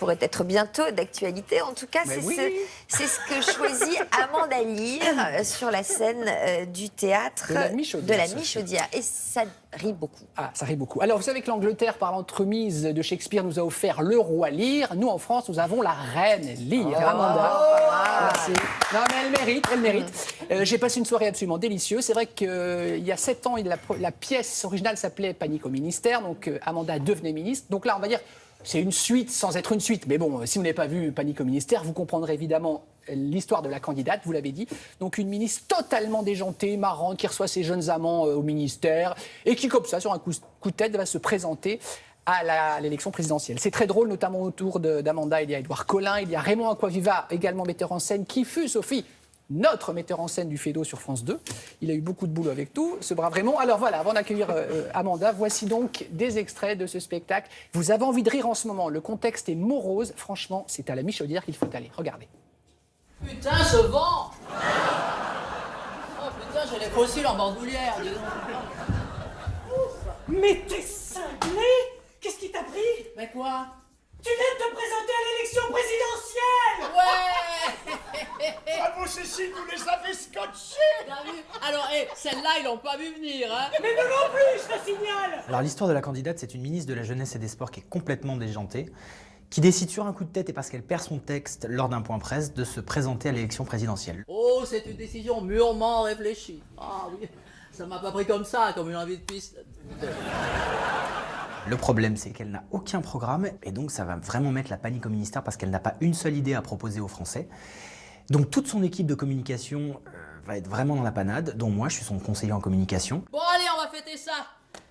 pourrait être bientôt d'actualité. En tout cas, c'est ce que choisit Amanda Lear sur la scène du théâtre de la Michaudière. Et ça rit beaucoup. Ah, ça rit beaucoup. Alors, vous savez que l'Angleterre, par l'entremise de Shakespeare, nous a offert le roi Lear. Nous, en France, nous avons la reine Lear. Amanda. Merci. Non, mais elle mérite. J'ai passé une soirée absolument délicieuse. C'est vrai qu'il y a 7 ans, la pièce originale s'appelait Panique au ministère. Donc, Amanda devenait ministre. Donc là, on va dire, c'est une suite sans être une suite. Mais bon, si vous n'avez pas vu Panique au ministère, vous comprendrez évidemment l'histoire de la candidate, vous l'avez dit. Donc une ministre totalement déjantée, marrante, qui reçoit ses jeunes amants au ministère et qui, comme ça, sur un coup de tête, va se présenter à l'élection présidentielle. C'est très drôle, notamment autour d'Amanda, il y a Édouard Collin, il y a Raymond Aquaviva, également metteur en scène, qui fut, Sophie, notre metteur en scène du Fédo sur France 2. Il a eu beaucoup de boulot avec tout, ce brave Raymond. Alors voilà, avant d'accueillir Amanda, voici donc des extraits de ce spectacle. Vous avez envie de rire en ce moment, le contexte est morose. Franchement, c'est à la Michaudière qu'il faut aller. Regardez. Putain, ce vent! Oh putain, j'ai les fossiles en bandoulière, dis donc. Mais t'es cinglé? Qu'est-ce qui t'a pris? Mais quoi? Tu viens de te présenter à l'élection présidentielle! Ouais! Bravo Cécile, vous les avez scotchés! T'as vu? Alors, celle-là, ils l'ont pas vu venir, hein? Mais nous non plus, je te signale! Alors l'histoire de la candidate, c'est une ministre de la Jeunesse et des Sports qui est complètement déjantée, qui décide sur un coup de tête et parce qu'elle perd son texte lors d'un point presse de se présenter à l'élection présidentielle. Oh, c'est une décision mûrement réfléchie. Ah oui, ça m'a pas pris comme ça, comme une envie de piste. Le problème, c'est qu'elle n'a aucun programme et donc ça va vraiment mettre la panique au ministère parce qu'elle n'a pas une seule idée à proposer aux Français. Donc toute son équipe de communication va être vraiment dans la panade, dont moi, je suis son conseiller en communication. Bon, allez, on va fêter ça.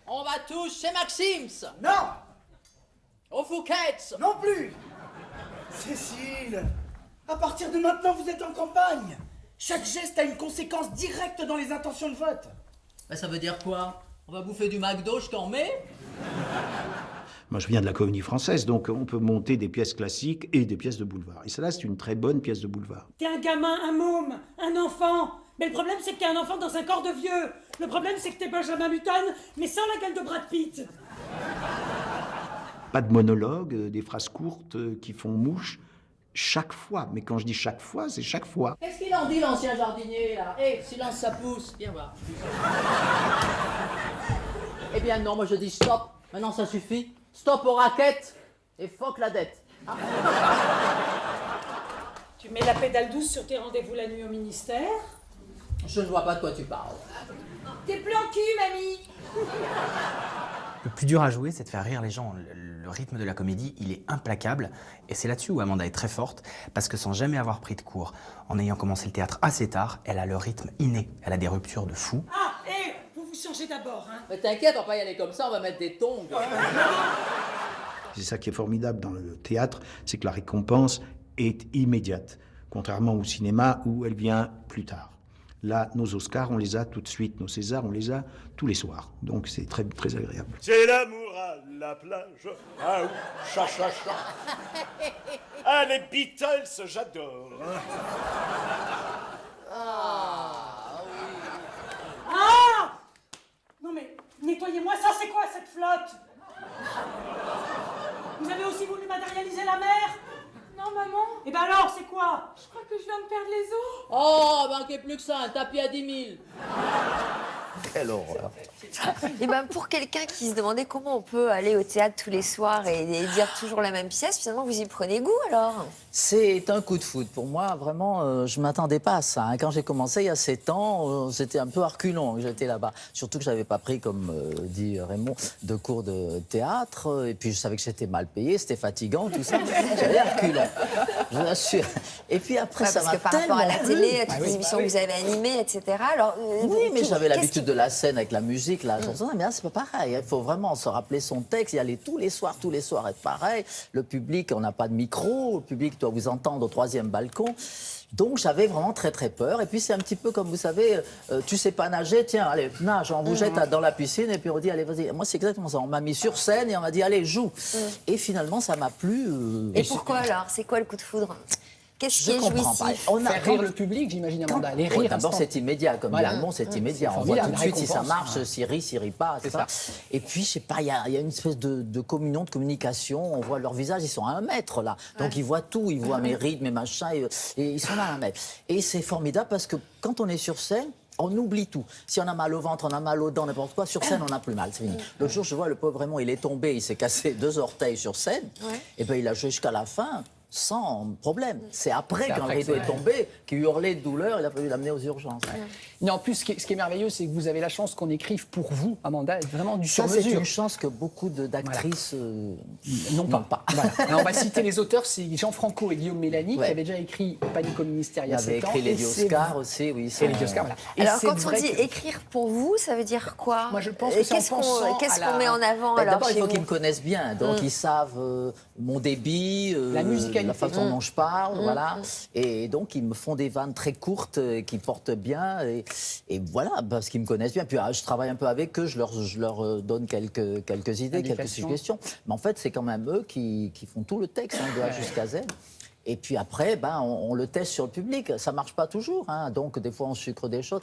On va tous chez Maxim's. Non! Au Fouquet's. Non plus! Cécile, à partir de maintenant, vous êtes en campagne. Chaque geste a une conséquence directe dans les intentions de vote. Bah, ça veut dire quoi? On va bouffer du McDo jusqu'en mai? Moi, je viens de la Comédie Française, donc on peut monter des pièces classiques et des pièces de boulevard. Et celle-là, c'est une très bonne pièce de boulevard. T'es un gamin, un môme, un enfant. Mais le problème, c'est que t'es un enfant dans un corps de vieux. Le problème, c'est que t'es Benjamin Button, mais sans la gueule de Brad Pitt. Pas de monologue, des phrases courtes qui font mouche chaque fois. Mais quand je dis chaque fois, c'est chaque fois. Qu'est-ce qu'il en dit, l'ancien jardinier, là? Hé, silence, ça pousse. Viens voir. Eh bien non, moi je dis stop. Maintenant, ça suffit. Stop aux raquettes et fuck la dette. Ah. Tu mets la pédale douce sur tes rendez-vous la nuit au ministère? Je ne vois pas de quoi tu parles. T'es plan cul, mamie! Le plus dur à jouer, c'est de faire rire les gens. Le rythme de la comédie, il est implacable. Et c'est là-dessus où Amanda est très forte, parce que sans jamais avoir pris de cours, en ayant commencé le théâtre assez tard, elle a le rythme inné. Elle a des ruptures de fou. Ah, hé, vous vous changez d'abord, hein? Mais t'inquiète, on va pas y aller comme ça, on va mettre des tongs. C'est ça qui est formidable dans le théâtre, c'est que la récompense est immédiate, contrairement au cinéma où elle vient plus tard. Là, nos Oscars, on les a tout de suite. Nos Césars, on les a tous les soirs. Donc, c'est très, très agréable. C'est l'amour à la plage. Ah oui, cha, cha, cha. Ah, les Beatles, j'adore. Ah, oui. Ah! Non mais, nettoyez-moi ça, c'est quoi cette flotte? Vous avez aussi voulu matérialiser la mer? Non, maman, Eh ben alors, c'est quoi? je crois que je viens de perdre les os. Oh, manquez plus que ça, un tapis à 10 000. Quelle horreur. Et ben pour quelqu'un qui se demandait comment on peut aller au théâtre tous les soirs et dire toujours la même pièce, finalement vous y prenez goût alors? C'est un coup de foudre. Pour moi, vraiment, je ne m'attendais pas à ça. Hein. Quand j'ai commencé il y a 7 ans, c'était un peu à reculons que j'étais là-bas. Surtout que je n'avais pas pris, comme dit Raymond, de cours de théâtre. Et puis je savais que j'étais mal payé, c'était fatigant, tout ça. J'avais à reculons, je vous assure. Et puis après, ça Parce m'a que par rapport à la tellement télé, plu. à toutes les émissions que vous avez animées, etc. Alors, Oui, mais j'avais qu'est-ce l'habitude qui- de la scène avec la musique, la chanson, mais là, c'est pas pareil. Il faut vraiment se rappeler son texte, y aller tous les soirs être pareil. Le public, on n'a pas de micro, le public doit vous entendre au 3e balcon. Donc j'avais vraiment très très peur. Et puis c'est un petit peu comme vous savez, tu sais pas nager, tiens, allez, nage, on vous jette dans la piscine et puis on dit, allez, vas-y. Moi, c'est exactement ça. On m'a mis sur scène et on m'a dit, allez, joue. Et finalement, ça m'a plu. Et pourquoi alors? C'est quoi le coup de foudre? Qu'est-ce qui Je est comprends pas. jouissif? Faire rire le public, j'imagine, Amanda. Les Oui, rires d'abord, instants. c'est immédiat, comme dit Voilà. Almond, c'est immédiat. C'est On voit tout de formidable, suite si ça récompense. marche, s'il rit pas, C'est etc. ça. Et puis, je sais pas, il y a une espèce de communion, de communication. On voit leurs visages, ils sont à 1 mètre, là. Donc, ils voient tout. Ils voient mes rides, mes machins, et ils sont là à 1 mètre. Et c'est formidable parce que quand on est sur scène, on oublie tout. Si on a mal au ventre, on a mal aux dents, n'importe quoi, sur scène, on n'a plus mal, c'est fini. L'autre jour, je vois le pauvre Raymond, il est tombé, il s'est cassé 2 orteils sur scène, et ben il a joué jusqu'à la fin sans problème. C'est après, quand le après, rideau c'est est tombé, qu'il hurlait de douleur, il a fallu l'amener aux urgences. Non, en plus, ce qui est merveilleux, c'est que vous avez la chance qu'on écrive pour vous, Amanda, vraiment du Ça, c'est sur-mesure. une chance que beaucoup d'actrices Non n'ont pas. Voilà. Alors, on va citer les auteurs, c'est Jean Franco et Guillaume Mélanie, Ouais. qui avaient déjà écrit Panique au ministère il y Il a avait 7 ans. écrit et Lady c'est- Oscar aussi, oui. Et Lady Oscar, voilà. Et Alors, c'est quand on vrai dit que- écrire pour vous, ça veut dire quoi? Moi, je pense que c'est en Qu'est-ce qu'on pensant qu'est-ce à qu'on la- met en avant Ben, alors d'abord, il chez faut vous qu'ils me connaissent bien. Donc, ils savent mon débit, La musicalité. la façon dont je parle, voilà. Et donc, ils me font des vannes très courtes qui portent bien. Et voilà, parce qu'ils me connaissent bien. Puis, je travaille un peu avec eux, je leur donne quelques idées, quelques Indications. suggestions. Mais en fait, c'est quand même eux qui font tout le texte, de A jusqu'à Z. Et puis après, on le teste sur le public. Ça marche pas toujours, hein. Donc des fois on sucre des choses.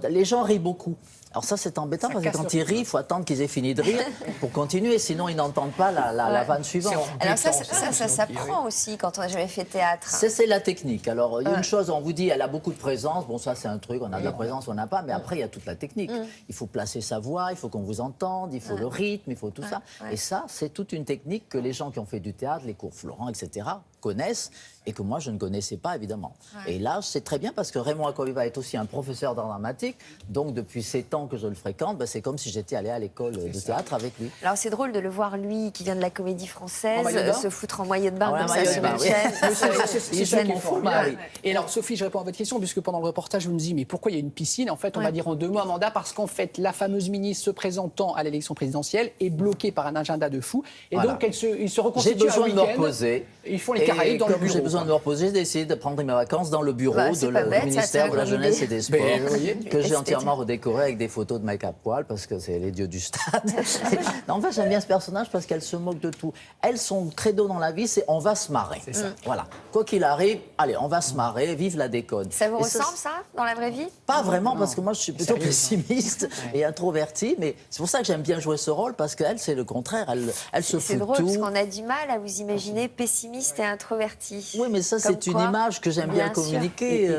Les gens rient beaucoup. Alors ça c'est embêtant Ça parce que casse quand le ils rient, il faut attendre qu'ils aient fini de rire pour continuer. Sinon ils n'entendent pas la vanne suivante. Alors ça Détente, s'apprend aussi quand on n'a jamais fait théâtre. C'est la technique. Alors, il y a une chose, on vous dit, elle a beaucoup de présence. Bon, ça, c'est un truc, on a de la présence, on n'a pas. Mais après, il y a toute la technique. Il faut placer sa voix, il faut qu'on vous entende, il faut le rythme, il faut tout ça. Et ça, c'est toute une technique que les gens qui ont fait du théâtre, les cours Florent, etc., connaissent et que moi, je ne connaissais pas, évidemment. Et là, c'est très bien parce que Raymond Acquaviva est aussi un professeur d'art dramatique. Donc, depuis 7 ans que je le fréquente, ben, c'est comme si j'étais allé à l'école de théâtre avec lui. Alors c'est drôle de le voir, lui, qui vient de la comédie française, En maillot de bain se foutre en maillot de bain Ah ouais, comme en ça maillot de sur bain, une oui. chaîne. C'est Il ça joue qui est mon fou, formidable. Marie. Et alors, Sophie, je réponds à votre question, puisque pendant le reportage, vous nous dites, mais pourquoi il y a une piscine? En fait, on va dire en 2 mots, Amanda, parce qu'en fait, la fameuse ministre se présentant à l'élection présidentielle est bloquée par un agenda de fou. Et Voilà. donc, ils se J'ai reconstituent besoin un de me week-end. reposer. Ils font les Caraïbes dans le comme bureau. j'ai besoin de me reposer, j'ai décidé de prendre mes vacances dans le bureau Bah, c'est du pas bête, ça, ministère de la c'est une Jeunesse idée. et des Sports, Ben, vous voyez. que j'ai Esthétique. entièrement redécoré avec des photos de Mike à poil, parce que c'est les dieux du stade. En fait, j'aime bien ce personnage parce qu'elle se moque de tout. Elle, son credo dans la vie, c'est on va se marrer. C'est ça. Voilà. Quoi qu'il arrive, allez, on va se marrer, vive la déconne. Ça vous Et ressemble, ça, dans la vraie vie? Pas vraiment, parce que moi, je suis plutôt Sérieux, pessimiste et introverti, mais c'est pour ça que j'aime bien jouer ce rôle, parce qu'elle, c'est le contraire. Elle se C'est fout de drôle, parce tout. qu'on a du mal à vous imaginer pessimiste et introverti. Oui, mais ça, Comme c'est une quoi, image que j'aime bien bien sûr. communiquer.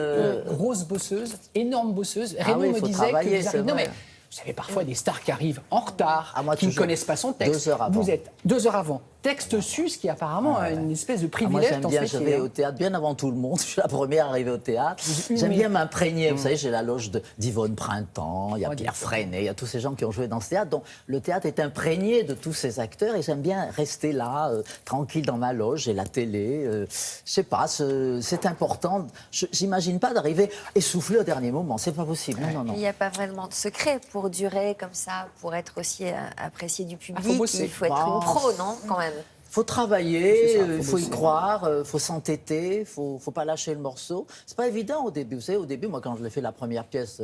Grosse bosseuse, énorme bosseuse. Raymond oui, me faut disait travailler, que vous c'est arrivez... Non, vrai. mais vous savez, parfois, des stars qui arrivent en retard, Ah, moi, qui ne toujours. connaissent pas son texte. 2 heures avant. Vous êtes 2 heures avant. Texte su, ce qui est apparemment une espèce de Ah, moi, privilège j'aime dans ce bien, je métier. vais au théâtre bien avant tout le monde. Je suis la première arrivée au théâtre. une J'aime bien minute. m'imprégner. Vous savez, j'ai la loge d'Yvonne Printemps, il y a Oh, Pierre dis- Freinet, il y a tous ces gens qui ont joué dans ce théâtre. Donc, le théâtre est imprégné de tous ces acteurs et j'aime bien rester là, tranquille dans ma loge. J'ai la télé. Je sais pas, c'est important. J'imagine pas d'arriver essoufflé au dernier moment. C'est pas possible. Non, non, non. Il n'y a pas vraiment de secret pour durer comme ça, pour être aussi apprécié du public. faut bosser. Il faut être Bah, une pro, non, quand même? Faut travailler, C'est ça, il faut faut y bosser. croire, faut s'entêter, faut pas lâcher le morceau. C'est pas évident au début. Vous savez, au début, moi, quand je l'ai fait la première pièce,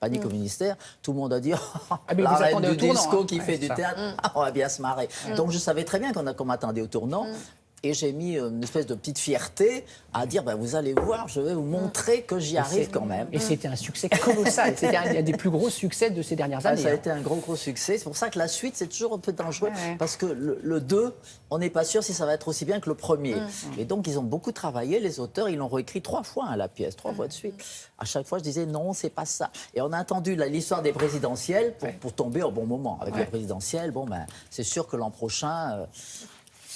Panique au ministère, tout le monde a dit mais la vous reine attendez du au tournant, disco hein. qui Ouais, fait c'est du ça. théâtre, on va bien se marrer. Donc je savais très bien qu'on m'attendait au tournant. Et j'ai mis une espèce de petite fierté à dire, vous allez voir, je vais vous montrer que j'y arrive quand même. Et c'était un succès colossal. C'était un des plus gros succès de ces dernières Ah, années. ça a hein. été un gros succès. C'est pour ça que la suite, c'est toujours un peu dangereux. Ouais. Parce que le 2, on n'est pas sûr si ça va être aussi bien que le premier. Et donc, ils ont beaucoup travaillé, les auteurs. Ils l'ont réécrit 3 fois, la pièce, 3 fois de suite. À chaque fois, je disais non, c'est pas ça. Et on a attendu l'histoire des présidentielles pour tomber au bon moment. Avec les présidentielles, c'est sûr que l'an prochain,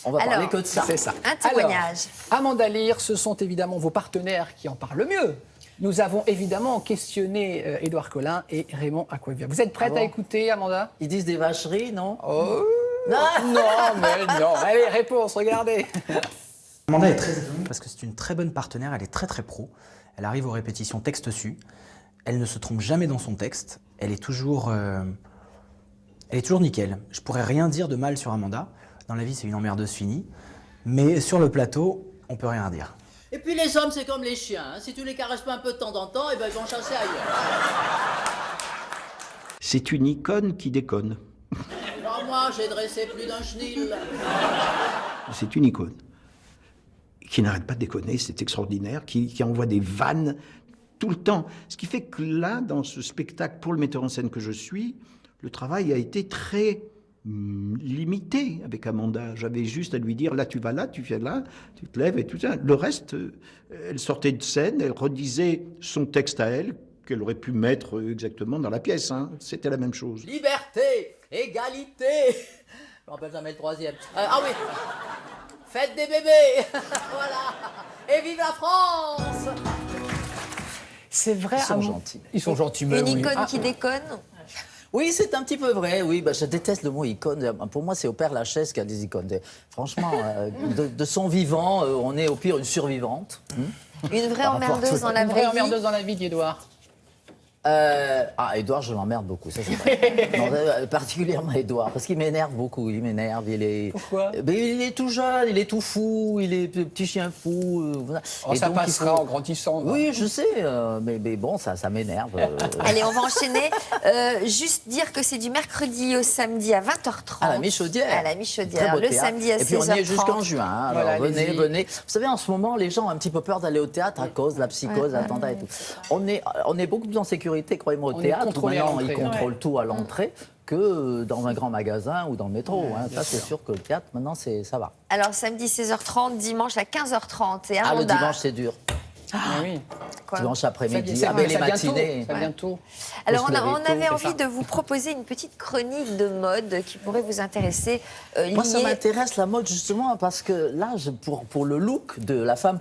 on va Alors, parler que de ça. C'est ça. Un témoignage. Alors, Amanda Lear, ce sont évidemment vos partenaires qui en parlent le mieux. Nous avons évidemment questionné Édouard Collin et Raymond Acquaviva. Vous êtes prête Ah bon à écouter, Amanda? Ils disent des vacheries, non? Oh Non. non, mais non. Allez, réponse, regardez. Amanda est très étonnée parce que c'est une très bonne partenaire, elle est très très pro. Elle arrive aux répétitions texte su, elle ne se trompe jamais dans son texte, elle est toujours nickel. Je pourrais rien dire de mal sur Amanda. Dans la vie, c'est une emmerdeuse finie. Mais sur le plateau, on peut rien dire. Et puis les hommes, c'est comme les chiens. hein. Si tu les caresses pas un peu de temps en temps, ils vont chasser ailleurs. C'est une icône qui déconne. Alors moi, j'ai dressé plus d'un chenil. C'est une icône qui n'arrête pas de déconner, c'est extraordinaire, qui envoie des vannes tout le temps. Ce qui fait que là, dans ce spectacle, pour le metteur en scène que je suis, le travail a été très limité avec Amanda. J'avais juste à lui dire, là tu vas là, tu viens là, tu te lèves et tout ça. Le reste, elle sortait de scène, elle redisait son texte à elle, qu'elle aurait pu mettre exactement dans la pièce. Hein. C'était la même chose. Liberté, égalité. Je ne me rappelle jamais le troisième. Ah oui. Faites des bébés. Voilà. Et vive la France. C'est vrai. Ils sont gentils. Ils sont gentils, mais Une oui. icône qui déconne. Oui, c'est un petit peu vrai, oui. Bah, je déteste le mot icône. Pour moi, c'est au Père Lachaise qui a des icônes. Franchement, de son vivant, on est au pire une survivante. Une vraie Par rapport à emmerdeuse tout- dans la Une vraie vraie vie. emmerdeuse dans la vie d'Edouard. Édouard, je l'emmerde beaucoup, ça c'est vrai. Non, particulièrement Édouard, parce qu'il m'énerve beaucoup, il m'énerve, il est... Pourquoi Il est tout jeune, il est tout fou, il est petit chien fou. Voilà. Oh, Et ça donc, il passera faut- en grandissant. va. Oui, je sais, mais bon, ça m'énerve. Allez, on va enchaîner. Juste dire que c'est du mercredi au samedi à 20h30. À la Michaudière. À la Très Michaudière. beau Le théâtre. samedi à 16h30. Et puis on y est jusqu'en juin. hein. Alors Voilà, venez, allez-y. venez. Vous savez, en ce moment, les gens ont un petit peu peur d'aller au théâtre à cause de la psychose, l'attentat et tout. On est beaucoup plus en sécurité, croyez-moi, au On est théâtre. contrôlé à Maintenant, ils l'entrée. contrôlent tout à l'entrée que dans un grand magasin ou dans le métro. hein. Ça, c'est sûr que le théâtre, maintenant, ça va. Alors, samedi 16h30, dimanche à 15h30. Et Ah, le Amanda. dimanche, c'est dur. Ah oui. Quoi Dimanche après-midi, Ça avec les vient tôt, matinées. ça vient tôt. Alors, Faut se lever on tôt, avait c'est envie ça. de vous proposer une petite chronique de mode qui pourrait vous intéresser. Moi, ça liée- m'intéresse la mode justement parce que là, pour le look de la femme